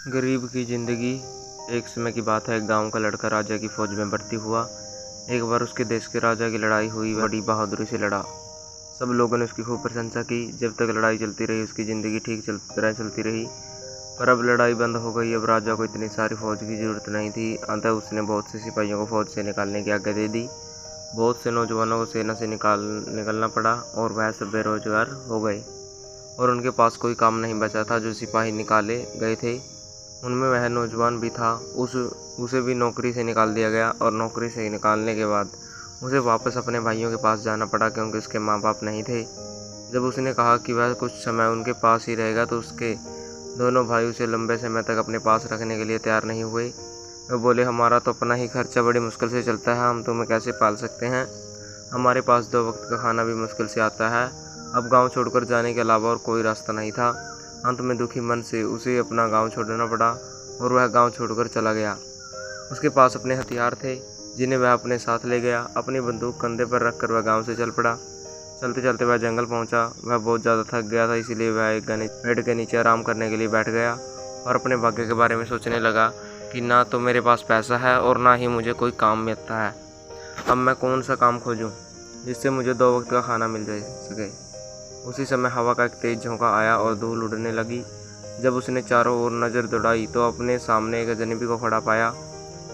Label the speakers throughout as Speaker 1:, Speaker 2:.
Speaker 1: गरीब की ज़िंदगी। एक समय की बात है, एक गांव का लड़का राजा की फौज में भर्ती हुआ। एक बार उसके देश के राजा की लड़ाई हुई। वह बड़ी बहादुरी से लड़ा। सब लोगों ने उसकी खूब प्रशंसा की। जब तक लड़ाई चलती रही उसकी ज़िंदगी ठीक तरह चलती रही। पर अब लड़ाई बंद हो गई। अब राजा को इतनी सारी फौज की ज़रूरत नहीं थी। अंततः उसने बहुत से सिपाहियों को फौज से निकालने की आज्ञा दे दी। बहुत से नौजवानों को सेना से निकलना पड़ा और वह सब बेरोजगार हो गए और उनके पास कोई काम नहीं बचा था। जो सिपाही निकाले गए थे उनमें वह नौजवान भी था। उसे भी नौकरी से निकाल दिया गया और नौकरी से निकालने के बाद उसे वापस अपने भाइयों के पास जाना पड़ा क्योंकि उसके माँ बाप नहीं थे। जब उसने कहा कि वह कुछ समय उनके पास ही रहेगा तो उसके दोनों भाई उसे लंबे समय तक अपने पास रखने के लिए तैयार नहीं हुए। वे बोले, हमारा तो अपना ही खर्चा बड़ी मुश्किल से चलता है, हम तुम्हें कैसे पाल सकते हैं। हमारे पास 2 वक्त का खाना भी मुश्किल से आता है। अब गांव छोड़कर जाने के अलावा और कोई रास्ता नहीं था। अंत में दुखी मन से उसे अपना गांव छोड़ना पड़ा और वह गांव छोड़कर चला गया। उसके पास अपने हथियार थे जिन्हें वह अपने साथ ले गया। अपनी बंदूक कंधे पर रखकर वह गांव से चल पड़ा। चलते चलते वह जंगल पहुंचा। वह बहुत ज़्यादा थक गया था, इसलिए वह एक पेड़ के नीचे आराम करने के लिए बैठ गया और अपने भाग्य के बारे में सोचने लगा कि ना तो मेरे पास पैसा है और ना ही मुझे कोई काम मिलता है। अब मैं कौन सा काम खोजूं जिससे मुझे 2 वक्त का खाना मिल सके। उसी समय हवा का एक तेज झोंका आया और धूल उड़ने लगी। जब उसने चारों ओर नज़र दौड़ाई तो अपने सामने एक अजनबी को खड़ा पाया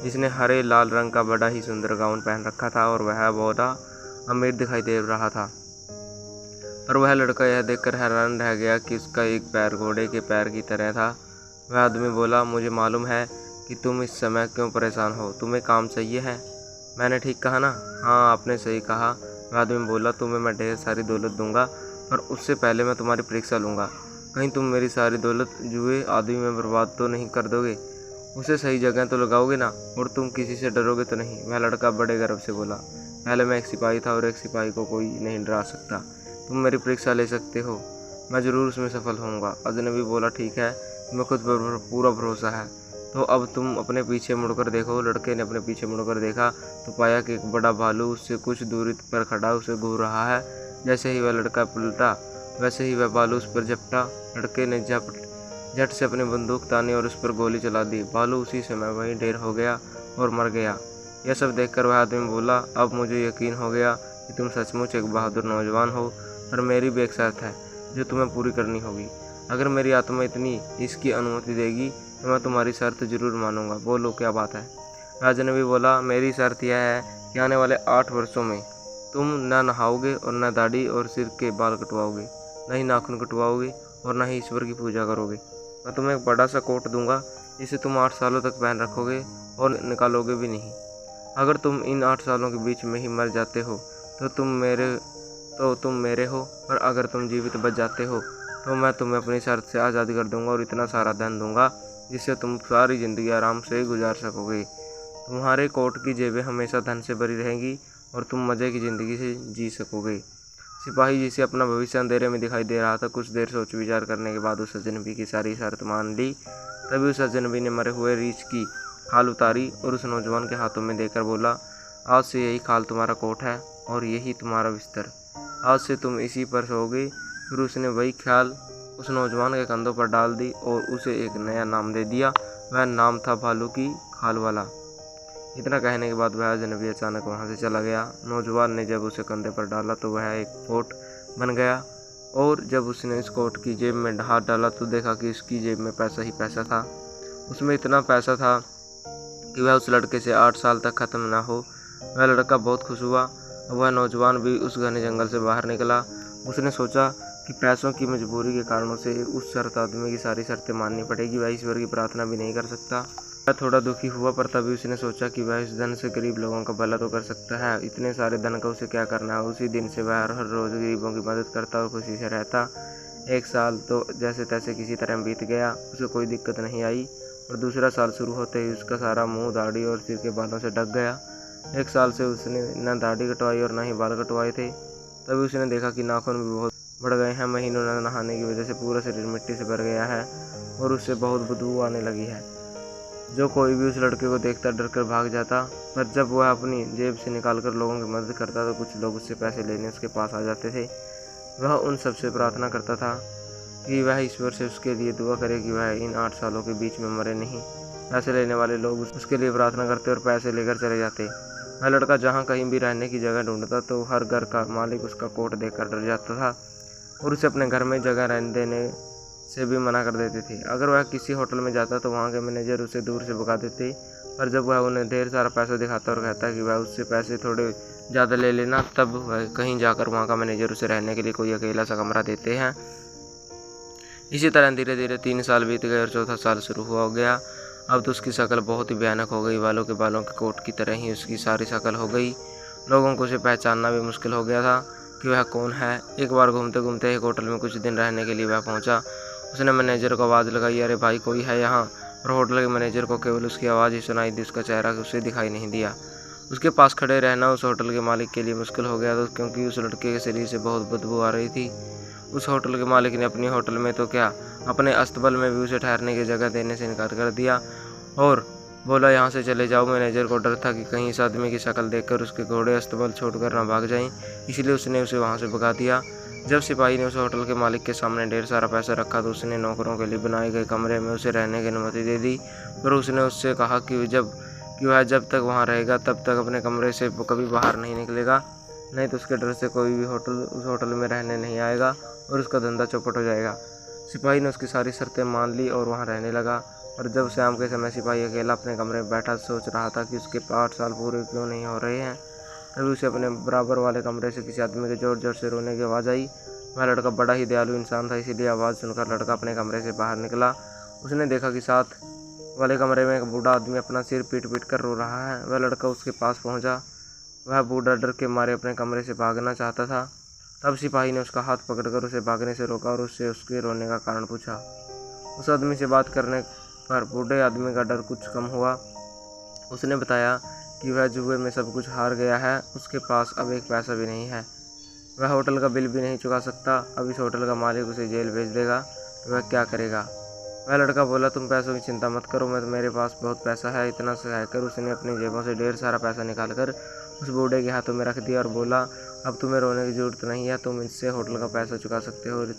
Speaker 1: जिसने हरे लाल रंग का बड़ा ही सुंदर गाउन पहन रखा था और वह बड़ा अमीर दिखाई दे रहा था। पर वह लड़का यह देखकर हैरान रह गया कि उसका एक पैर घोड़े के पैर की तरह था। वह आदमी बोला, मुझे मालूम है कि तुम इस समय क्यों परेशान हो, तुम्हें काम चाहिए है। मैंने ठीक कहा ना? हाँ, आपने सही कहा। वह आदमी बोला, तुम्हें मैं ढेर सारी दौलत दूंगा पर उससे पहले मैं तुम्हारी परीक्षा लूँगा। कहीं तुम मेरी सारी दौलत जुए आदि में बर्बाद तो नहीं कर दोगे? उसे सही जगह तो लगाओगे ना? और तुम किसी से डरोगे तो नहीं? वह लड़का बड़े गर्व से बोला, पहले मैं एक सिपाही था और एक सिपाही को कोई नहीं डरा सकता। तुम मेरी परीक्षा ले सकते हो, मैं ज़रूर उसमें सफल होऊंगा। अजनबी बोला, ठीक है, तुम्हें खुद पर पूरा भरोसा है तो अब तुम अपने पीछे मुड़कर देखो। लड़के ने अपने पीछे मुड़कर देखा तो पाया कि एक बड़ा भालू उससे कुछ दूरी पर खड़ा उसे घूर रहा है। जैसे ही वह लड़का पलटा वैसे ही वह भालू उस पर झपटा। लड़के ने झट से अपनी बंदूक तानी और उस पर गोली चला दी। भालू उसी समय वहीं ढेर हो गया और मर गया। यह सब देखकर वह आदमी बोला, अब मुझे यकीन हो गया कि तुम सचमुच एक बहादुर नौजवान हो, पर मेरी भी एक शर्त है जो तुम्हें पूरी करनी होगी। अगर मेरी आत्मा इतनी इसकी अनुमति देगी तो मैं तुम्हारी शर्त जरूर मानूंगा। बोलो, क्या बात है? राजा ने भी बोला, मेरी शर्त यह है कि आने वाले 8 वर्षों में तुम न नहाओगे और न दाढ़ी और सिर के बाल कटवाओगे, न ही नाखून कटवाओगे और न ही ईश्वर की पूजा करोगे। मैं तुम्हें एक बड़ा सा कोट दूंगा जिसे तुम 8 सालों तक पहन रखोगे और निकालोगे भी नहीं। अगर तुम इन 8 सालों के बीच में ही मर जाते हो तो तुम मेरे हो, पर अगर तुम जीवित बच जाते हो तो मैं तुम्हें अपनी शर्त से आज़ाद कर दूंगा और इतना सारा धन दूंगा जिससे तुम सारी ज़िंदगी आराम से गुजार सकोगे। तुम्हारे कोट की जेबें हमेशा धन से भरी रहेंगी और तुम मज़े की ज़िंदगी से जी सकोगे। सिपाही जिसे अपना भविष्य अंधेरे में दिखाई दे रहा था, कुछ देर सोच विचार करने के बाद उस अजनबी की सारी शर्त मान ली। तभी उस अजनबी ने मरे हुए रीछ की खाल उतारी और उस नौजवान के हाथों में देकर बोला, आज से यही खाल तुम्हारा कोट है और यही तुम्हारा बिस्तर। आज से तुम इसी पर सोओगे। फिर उसने वही ख्याल उस नौजवान के कंधों पर डाल दी और उसे एक नया नाम दे दिया। वह नाम था भालू की खाल वाला। इतना कहने के बाद वह अजनबी अचानक वहाँ से चला गया। नौजवान ने जब उसे कंधे पर डाला तो वह एक कोट बन गया और जब उसने इस कोट की जेब में हाथ डाला तो देखा कि उसकी जेब में पैसा ही पैसा था। उसमें इतना पैसा था कि वह उस लड़के से 8 साल तक ख़त्म ना हो। वह लड़का बहुत खुश हुआ। वह नौजवान भी उस घने जंगल से बाहर निकला। उसने सोचा कि पैसों की मजबूरी के कारणों से उस शर्त आदमी की सारी शर्तें माननी पड़ेगी। वह ईश्वर की प्रार्थना भी नहीं कर सकता। वह थोड़ा दुखी हुआ, पर तभी उसने सोचा कि वह इस धन से गरीब लोगों का भला तो कर सकता है। इतने सारे धन का उसे क्या करना है। उसी दिन से वह हर रोज़ गरीबों की मदद करता और खुशी से रहता। 1 साल तो जैसे तैसे किसी तरह बीत गया, उसे कोई दिक्कत नहीं आई। और दूसरा साल शुरू होते ही उसका सारा मुँह, दाढ़ी और सिर के बालों से ढक गया। 1 साल से उसने न दाढ़ी कटवाई और न ही बाल कटवाए थे। तभी उसने देखा कि नाखून भी बहुत बढ़ गए हैं। महीनों न नहाने की वजह से पूरा शरीर मिट्टी से भर गया है और उससे बहुत बदबू आने लगी है। जो कोई भी उस लड़के को देखता डर कर भाग जाता। पर जब वह अपनी जेब से निकालकर लोगों की मदद करता तो कुछ लोग उससे पैसे लेने उसके पास आ जाते थे। वह उन सबसे प्रार्थना करता था कि वह ईश्वर से उसके लिए दुआ करे कि वह इन 8 सालों के बीच में मरे नहीं। पैसे लेने वाले लोग उसके लिए प्रार्थना करते और पैसे लेकर चले जाते। वह लड़का जहाँ कहीं भी रहने की जगह ढूंढता तो हर घर का मालिक उसका कोट देखकर डर जाता था और उसे अपने घर में जगह रहने देने से भी मना कर देते थे। अगर वह किसी होटल में जाता तो वहाँ के मैनेजर उसे दूर से भगा देते, पर जब वह उन्हें ढेर सारा पैसा दिखाता और कहता कि वह उससे पैसे थोड़े ज़्यादा ले लेना, तब वह कहीं जाकर वहाँ का मैनेजर उसे रहने के लिए कोई अकेला सा कमरा देते हैं। इसी तरह धीरे धीरे 3 साल बीत गए और चौथा साल शुरू हो गया। अब तो उसकी शक्ल बहुत ही भयानक हो गई, बालों के कोट की तरह ही उसकी सारी शक्ल हो गई। लोगों को उसे पहचानना भी मुश्किल हो गया था कि वह कौन है। एक बार घूमते घूमते एक होटल में कुछ दिन रहने के लिए वह पहुंचा। उसने मैनेजर को आवाज़ लगाई, अरे भाई कोई है यहाँ? और होटल के मैनेजर को केवल उसकी आवाज़ ही सुनाई दी, उसका चेहरा उसे दिखाई नहीं दिया। उसके पास खड़े रहना उस होटल के मालिक के लिए मुश्किल हो गया था, क्योंकि उस लड़के के शरीर से बहुत बदबू आ रही थी। उस होटल के मालिक ने अपनी होटल में तो क्या, अपने अस्तबल में भी उसे ठहरने की जगह देने से इनकार कर दिया और बोला, यहाँ से चले जाओ। मैनेजर को डर था कि कहीं इस आदमी की शक्ल देखकर उसके घोड़े अस्तबल छोड़कर ना भाग जाएं, इसलिए उसने उसे वहाँ से भगा दिया। जब सिपाही ने उस होटल के मालिक के सामने ढेर सारा पैसा रखा तो उसने नौकरों के लिए बनाए गए कमरे में उसे रहने की अनुमति दे दी, पर उसने उससे कहा कि वह जब तक वहाँ रहेगा तब तक अपने कमरे से कभी बाहर नहीं निकलेगा, नहीं तो उसके डर से कोई भी उस होटल में रहने नहीं आएगा और उसका धंधा चौपट हो जाएगा। सिपाही ने उसकी सारी शर्तें मान ली और वहाँ रहने लगा। और जब शाम के समय सिपाही अकेला अपने कमरे में बैठा सोच रहा था कि उसके 8 साल पूरे क्यों नहीं हो रहे हैं, तभी उसे अपने बराबर वाले कमरे से किसी आदमी के जोर जोर से रोने की आवाज़ आई। वह लड़का बड़ा ही दयालु इंसान था, इसीलिए आवाज़ सुनकर लड़का अपने कमरे से बाहर निकला। उसने देखा कि साथ वाले कमरे में एक बूढ़ा आदमी अपना सिर पीट पीट कर रो रहा है। वह लड़का उसके पास पहुंचा। वह बूढ़ा डर के मारे अपने कमरे से भागना चाहता था। तब सिपाही ने उसका हाथ पकड़कर उसे भागने से रोका और उससे उसके रोने का कारण पूछा। उस आदमी से बात करने पर बूढ़े आदमी का डर कुछ कम हुआ। उसने बताया कि वह जुए में सब कुछ हार गया है, उसके पास अब एक पैसा भी नहीं है, वह होटल का बिल भी नहीं चुका सकता। अब इस होटल का मालिक उसे जेल भेज देगा तो वह क्या करेगा? वह लड़का बोला, तुम पैसों की चिंता मत करो, मेरे पास बहुत पैसा है। इतना से कहकर उसने अपनी जेबों से ढेर सारा पैसा निकालकर उस बूढ़े के हाथों में रख दिया और बोला, अब तुम्हें रोने की जरूरत नहीं है, तुम इससे होटल का पैसा चुका सकते हो। और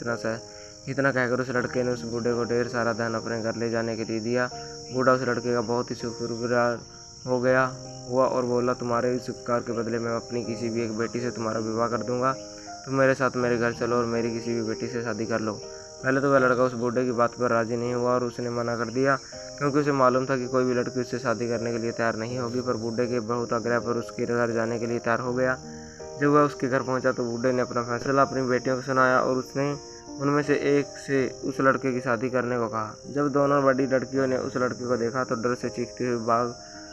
Speaker 1: इतना कहकर उस लड़के ने उस बूढ़े को ढेर सारा धन अपने घर ले जाने के लिए दिया। बूढ़ा उस लड़के का बहुत ही शुक्रगुजार हो गया और बोला, तुम्हारे इस उपकार के बदले मैं अपनी किसी भी एक बेटी से तुम्हारा विवाह कर दूंगा। तुम मेरे साथ मेरे घर चलो और मेरी किसी भी बेटी से शादी कर लो। पहले तो वह लड़का उस बूढ़े की बात पर राजी नहीं हुआ और उसने मना कर दिया, क्योंकि उसे मालूम था कि कोई भी लड़की उससे शादी करने के लिए तैयार नहीं होगी। पर बूढ़े के बहुत आग्रह पर उसके घर जाने के लिए तैयार हो गया। जब वह उसके घर पहुंचा तो बूढ़े ने अपना फैसला अपनी बेटियों को सुनाया और उसने उनमें से एक से उस लड़के की शादी करने को कहा। जब दोनों बड़ी लड़कियों ने उस लड़के को देखा तो डर से चीखते हुए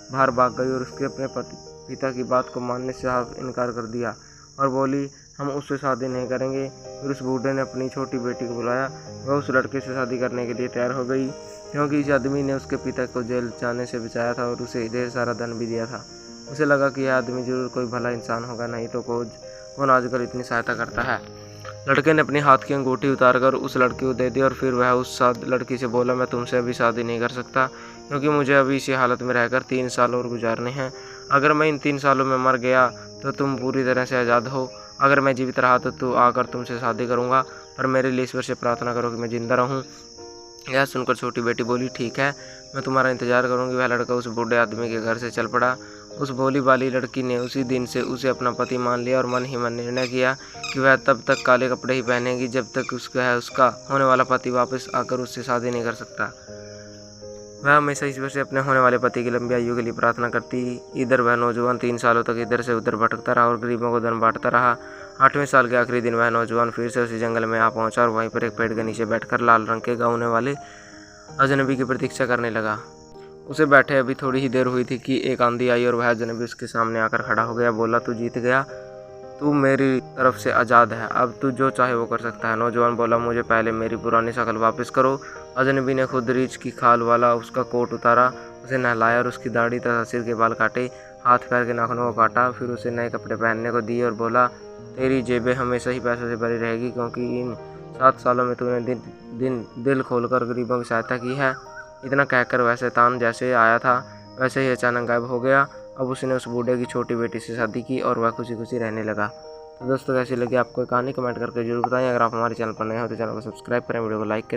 Speaker 1: बाहर भाग गई और उसके अपने पिता की बात को मानने से साफ इनकार कर दिया और बोली, हम उससे शादी नहीं करेंगे। फिर उस बूढ़े ने अपनी छोटी बेटी को बुलाया। वह उस लड़के से शादी करने के लिए तैयार हो गई, क्योंकि इस आदमी ने उसके पिता को जेल जाने से बचाया था और उसे ढेर सारा धन भी दिया था। उसे लगा कि यह आदमी जरूर कोई भला इंसान होगा, नहीं तो कौन आजकल इतनी सहायता करता है। लड़के ने अपने हाथ की अंगूठी उतारकर उस लड़के को दे दी और फिर वह उस लड़की से बोला, मैं तुमसे अभी शादी नहीं कर सकता, क्योंकि मुझे अभी इसी हालत में रहकर 3 साल और गुजारने हैं। अगर मैं इन 3 सालों में मर गया तो तुम पूरी तरह से आज़ाद हो। अगर मैं जीवित रहा तो आकर तुमसे शादी करूंगा, पर मेरे लिए ईश्वर से प्रार्थना करो कि मैं जिंदा रहूं। यह सुनकर छोटी बेटी बोली, ठीक है, मैं तुम्हारा इंतजार करूंगी। वह लड़का उस बूढ़े आदमी के घर से चल पड़ा। उस भोली भाली लड़की ने उसी दिन से उसे अपना पति मान लिया और मन ही मन निर्णय किया कि वह तब तक काले कपड़े ही पहनेगी जब तक उसका होने वाला पति वापस आकर उससे शादी नहीं कर सकता। वह हमेशा ईश्वर से अपने होने वाले पति की लंबी आयु के लिए प्रार्थना करती। इधर वह नौजवान 3 सालों तक इधर से उधर भटकता रहा और गरीबों को धन बांटता रहा। 8वें साल के आखिरी दिन वह नौजवान फिर से उसी जंगल में आ पहुंचा और वहीं पर एक पेड़ के नीचे बैठकर लाल रंग के गाउन वाले अजनबी की प्रतीक्षा करने लगा। उसे बैठे अभी थोड़ी ही देर हुई थी कि एक आंधी आई और वह अजनबी उसके सामने आकर खड़ा हो गया। बोला, तू जीत गया, तू मेरी तरफ से आज़ाद है, अब तू जो चाहे वो कर सकता है। नौजवान बोला, मुझे पहले मेरी पुरानी शक्ल वापस करो। अजनबी ने खुद रीछ की खाल वाला उसका कोट उतारा, उसे नहलाया और उसकी दाढ़ी तथा सिर के बाल काटे, हाथ पैर के नाखूनों को काटा, फिर उसे नए कपड़े पहनने को दिए और बोला, तेरी जेबें हमेशा ही पैसों से भरी रहेगी, क्योंकि इन 7 सालों में तूने दिल खोलकर गरीबों की सहायता की है। इतना कहकर वह शैतान जैसे आया था वैसे ही अचानक गायब हो गया। अब उसने उस बूढ़े की छोटी बेटी से शादी की और वह खुशी खुशी रहने लगा। तो दोस्तों कैसी लगी आपको कहानी कमेंट करके जरूर बताएं। अगर आप हमारे चैनल पर नए हो तो चैनल को सब्सक्राइब करें, वीडियो को लाइक करें।